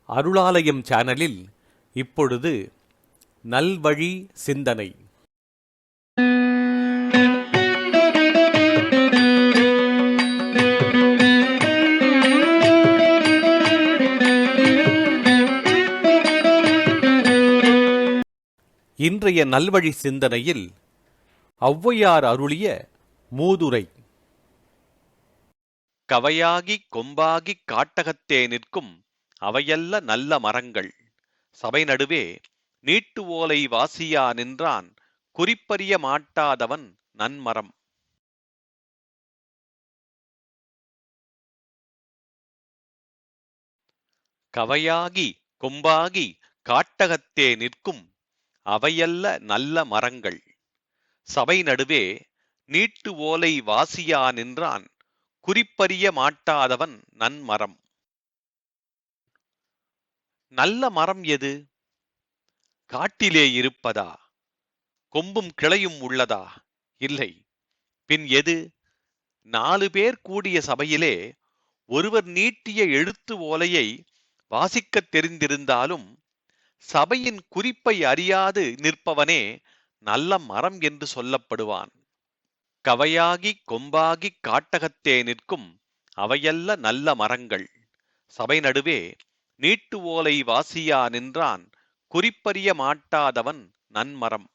அருளாலயம் சேனலில் இப்பொழுது நல்வழி சிந்தனை. இன்றைய நல்வழி சிந்தனையில் ஔவையார் அருளிய மூதுரை. கவையாகிக் கொம்பாகிக் காட்டகத்தே நிற்கும் அவையல்ல நல்ல மரங்கள், சபை நடுவே நீட்டு ஓலை வாசியா நின்றான் குறிப்பறிய மாட்டாதவன் நன்மரம். கவையாகி கொம்பாகி காட்டகத்தே நிற்கும் அவையல்ல நல்ல மரங்கள், சபை நடுவே நீட்டு ஓலை வாசியா நின்றான் குறிப்பறிய மாட்டாதவன் நன்மரம். நல்ல மரம் எது? காட்டிலே இருப்பதா? கொம்பும் கிளையும் உள்ளதா? இல்லை. பின் எது? 4 பேர் கூடிய சபையிலே ஒருவர் நீட்டிய எழுத்து ஓலையை வாசிக்கத் தெரிந்திருந்தாலும் சபையின் குறிப்பை அறியாது நிற்பவனே நல்ல மரம் என்று சொல்லப்படுவான். கவையாகிக் கொம்பாகிக் காட்டகத்தே நிற்கும் அவையல்ல நல்ல மரங்கள், சபை நடுவே நீட்டு ஓலை வாசியா நின்றான் குறிப்பறிய மாட்டாதவன் நன்மரம்.